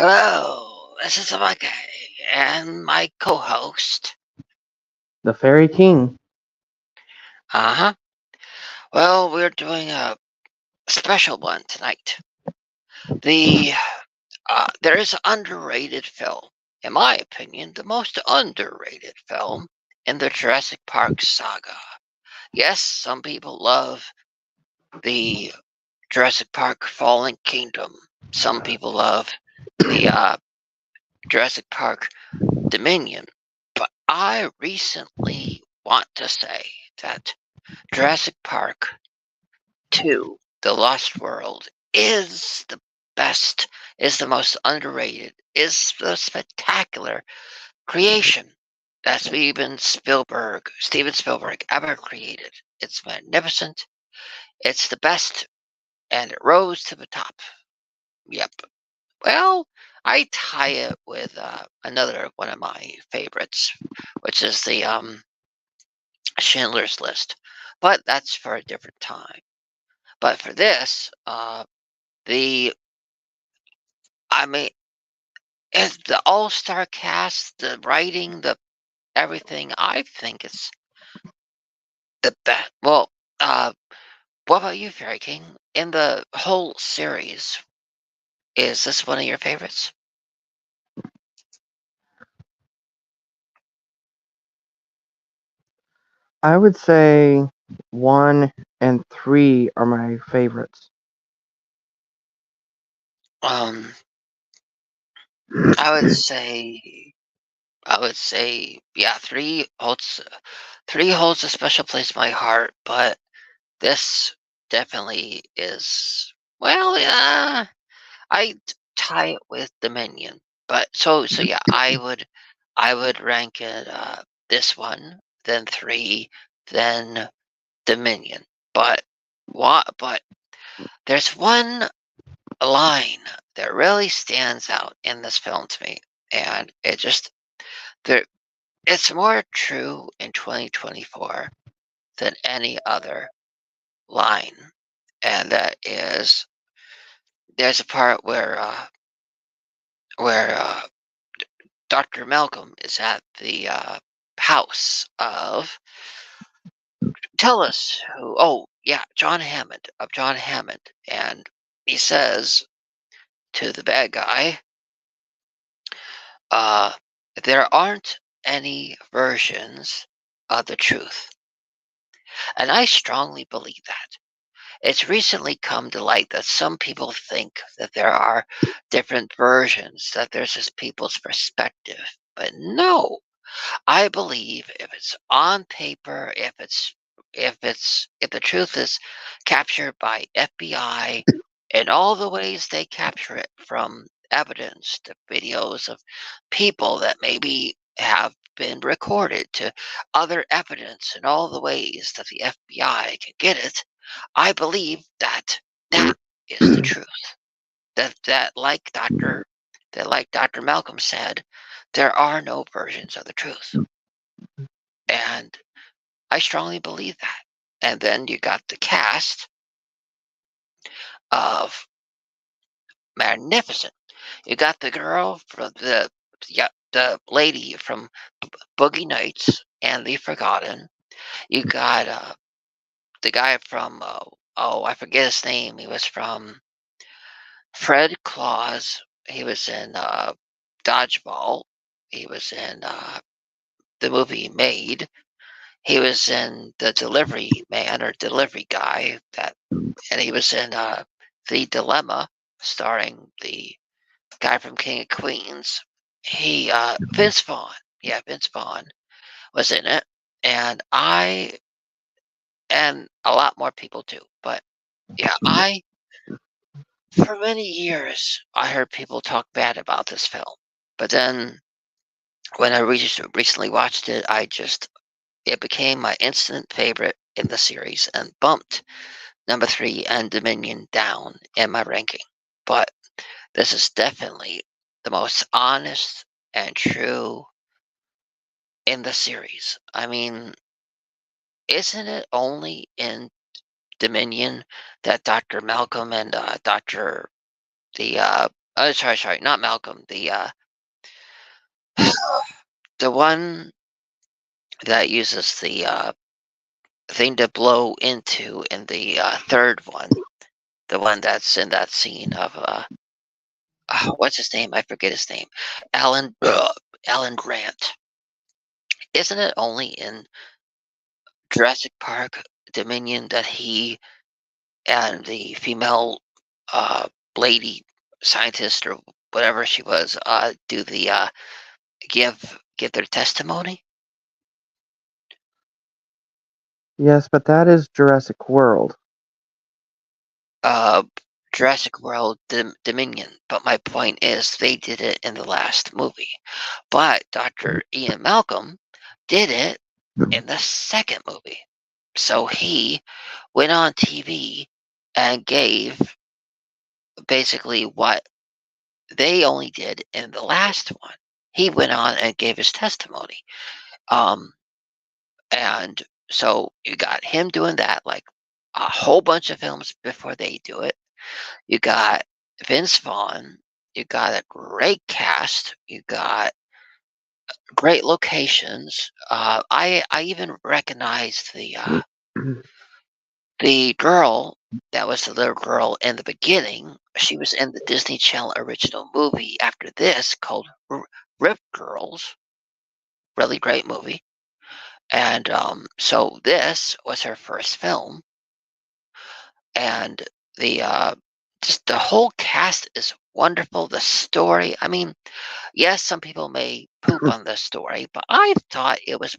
Hello, this is Amake and my co-host. The Fairy King. Uh-huh. Well, we're doing a special one tonight. The there is an underrated film, in my opinion, the most underrated film in the Jurassic Park saga. Yes, some people love the Jurassic Park Fallen Kingdom. Some people love the Jurassic Park Dominion. But I recently want to say that Jurassic Park 2, The Lost World, is the best, is the most underrated, is the spectacular creation that Steven Spielberg ever created. It's magnificent. It's the best, and it rose to the top. Yep. Well, I tie it with another one of my favorites, which is the Schindler's List. But that's for a different time. But for this, the I mean, it's the all-star cast, the writing, the everything. I think it's the best. Well, what about you, Fairy King? In the whole series, is this one of your favorites? I would say 1 and 3 are my favorites. Um, I would say, yeah, three holds a special place in my heart, but this definitely is. Well, yeah, I tie it with Dominion, but so yeah, I would rank it this one, then three, then Dominion. But what? But there's one line that really stands out in this film to me, and there. It's more true in 2024 than any other line, and that is there's a part where Dr. Malcolm is at the house of tell us who yeah, John Hammond, and he says to the bad guy, uh there aren't any versions of the truth. And I strongly believe that. It's recently come to light that some people think that there are different versions, that there's just people's perspective. But no, I believe if it's on paper, if the truth is captured by FBI in all the ways they capture it, from evidence to videos of people that maybe have been recorded, to other evidence, in all the ways that the FBI can get it, I believe that that is the truth. That like Dr. Malcolm said, there are no versions of the truth. And I strongly believe that. And then you got the cast of Magnificent. You got the girl from the lady from Boogie Nights and The Forgotten. You got the guy from I forget his name. He was from Fred Claus. He was in Dodgeball. He was in the movie Made. He was in The Delivery Man or Delivery Guy, and he was in The Dilemma, starring the guy from King of Queens. Vince Vaughn. Yeah, Vince Vaughn was in it, and a lot more people too. But yeah, for many years I heard people talk bad about this film, but then when I recently watched it, it became my instant favorite in the series and bumped number 3 and Dominion down in my ranking. But this is definitely the most honest and true in the series. I mean, isn't it only in Dominion that Dr. Malcolm and Dr. the sorry, not Malcolm. The one that uses the thing to blow into in the third one. The one that's in that scene of what's his name? I forget his name. Alan Grant. Isn't it only in Jurassic Park Dominion that he and the female uh, lady scientist or whatever she was do the give their testimony? Yes, but that is Jurassic World. Uh, Jurassic World Dominion. But my point is, they did it in the last movie. But Dr. Ian Malcolm did it in the second movie. So he went on TV and gave basically what they only did in the last one. He went on and gave his testimony. Um, and so you got him doing that, like a whole bunch of films before they do it. You got Vince Vaughn. You got a great cast. You got great locations. I even recognized the girl that was the little girl in the beginning. She was in the Disney Channel original movie after this called Rip Girls. Really great movie. And so this was her first film, and the just the whole cast is wonderful. The story, I mean, yes, some people may poop on the story, but I thought it was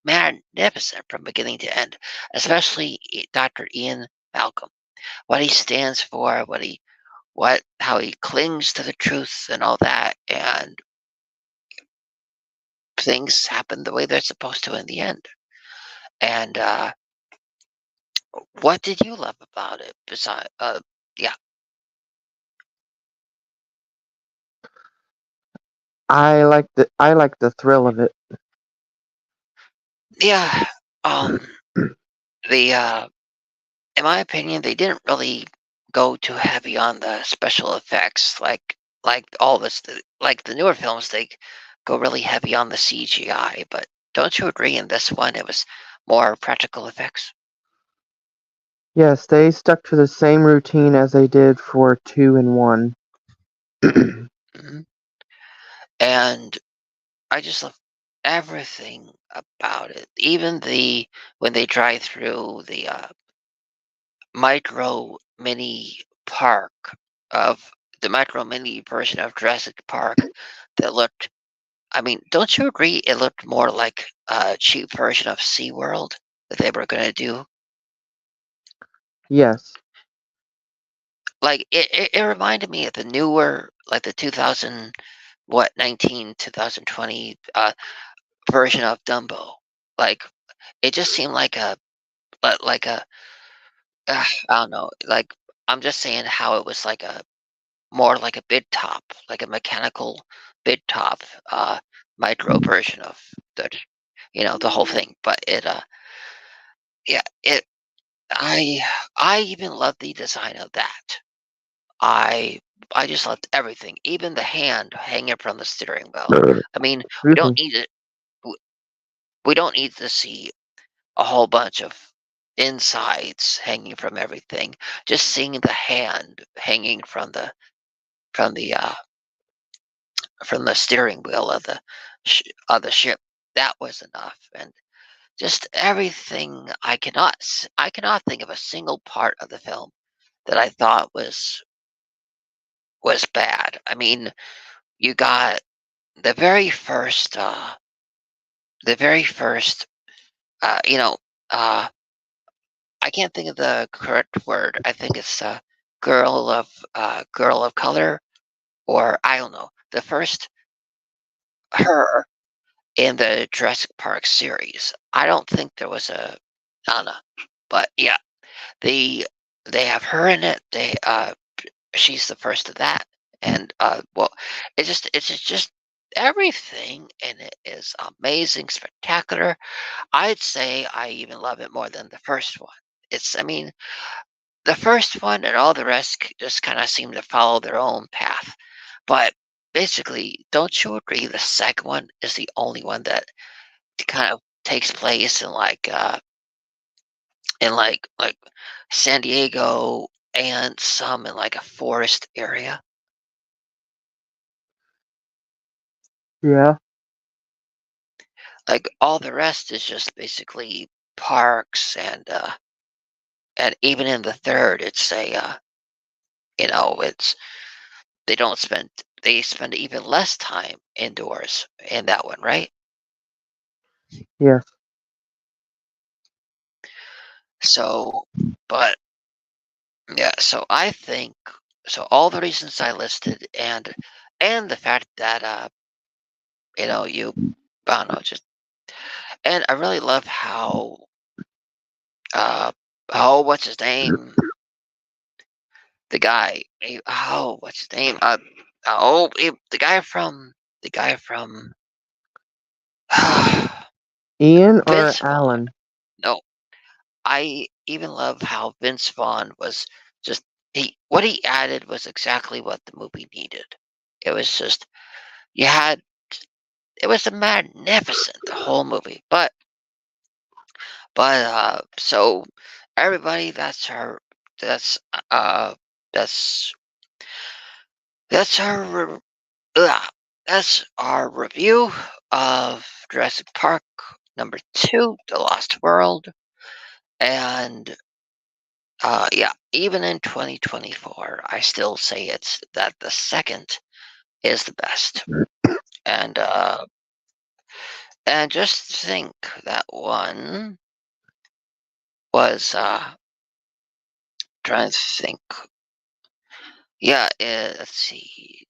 magnificent from beginning to end, especially Dr. Ian Malcolm. What he stands for, what how he clings to the truth and all that, and things happen the way they're supposed to in the end. And what did you love about it? Besides, yeah, I like the thrill of it. yeah. Um, the in my opinion, they didn't really go too heavy on the special effects, like all this, like the newer films. They go really heavy on the CGI, but don't you agree? In this one, it was more practical effects. Yes, they stuck to the same routine as they did for 2 and 1. Mhm. And I just love everything about it. Even when they drive through the micro mini park of the micro mini version of Jurassic Park that looked. I mean, don't you agree? It looked more like a cheap version of SeaWorld that they were gonna do. Yes. Like it reminded me of the newer, like the 2000, what 19 2020 version of Dumbo. Like it just seemed like like a I don't know. Like I'm just saying how it was like a more like a bid top, like a mechanical bid top, micro version of the the whole thing. But yeah, I I even love the design of that. I I just loved everything, even the hand hanging from the steering wheel. I mean, we Excuse don't me. need it. We don't need to see a whole bunch of insides hanging from everything. Just seeing the hand hanging from the uh, from the steering wheel of of the ship, that was enough. And just everything, I cannot think of a single part of the film that I thought was bad. I mean, you got the very first the very first you know uh I can't think of the correct word. I think it's girl of color, or I don't know. The first her in the Jurassic Park series. I don't think there was a Anna, but yeah, they they have her in it. She's the first of that, and well, it's just everything in it is amazing, spectacular. I'd say I even love it more than the first one. I mean, the first one and all the rest just kind of seem to follow their own path. But basically, don't you agree the second one is the only one that kind of takes place in like San Diego and some in like a forest area? Yeah. Like all the rest is just basically parks and even in the third it's it's they don't spend they spend even less time indoors in that one, right? Yes. So, but yeah, so I think so all the reasons I listed and the fact that you I don't know, just and I really love uh oh what's his name? The guy what's his name? The guy from Ian or Vince Vaughn. Alan? No, I even love how Vince Vaughn was just he what he added was exactly what the movie needed. It was just you had it was a magnificent the whole movie. So everybody that's uh that's that's ugh, that's our review of Jurassic Park number 2, The Lost World. And yeah, even in 2024, I still say it's that the second is the best. And and just think that one was trying to think. Yeah, let's see.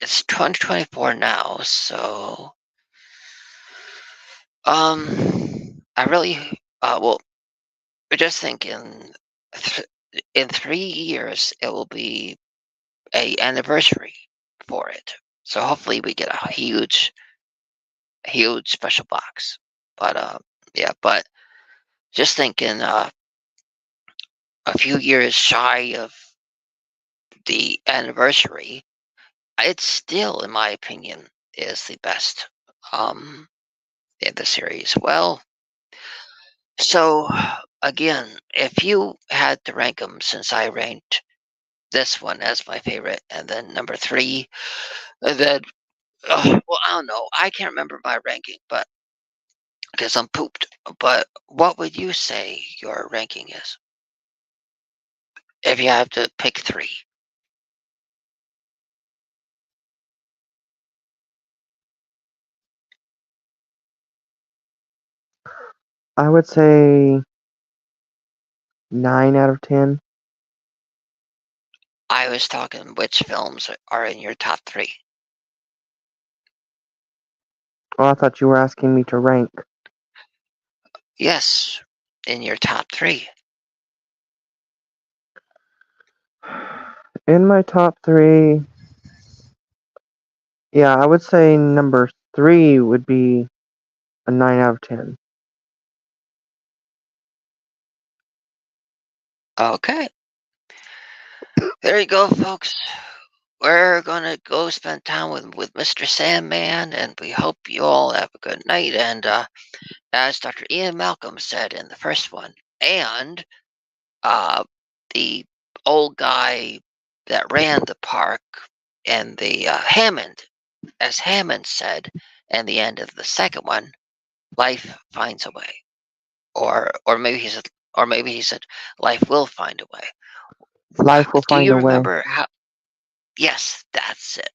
It's 2024 now, so I really well, I just think th- in 3 years it will be a anniversary for it. So hopefully we get a huge special box. But yeah, but just thinking a few years shy of the anniversary, it's still, in my opinion, is the best in the series. Well, so again, if you had to rank them, since I ranked this one as my favorite, and then number three, and then well, I don't know, I can't remember my ranking, but because I'm pooped. But what would you say your ranking is if you have to pick three? I would say 9 out of 10. I was talking which films are in your top three. Oh, I thought you were asking me to rank. Yes, in your top three. In my top 3, yeah, I would say number 3 would be a 9 out of 10. Okay, there you go, folks. We're gonna go spend time with Mr. Sandman, and we hope you all have a good night. And as Dr. Ian Malcolm said in the first one, and uh, the old guy that ran the park, and the Hammond, as Hammond said, in the end of the second one, life finds a way, or maybe he said, life will find a way. Life will Do find you a way. remember how? Yes, that's it.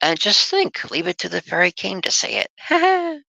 And just think, leave it to the fairy king to say it.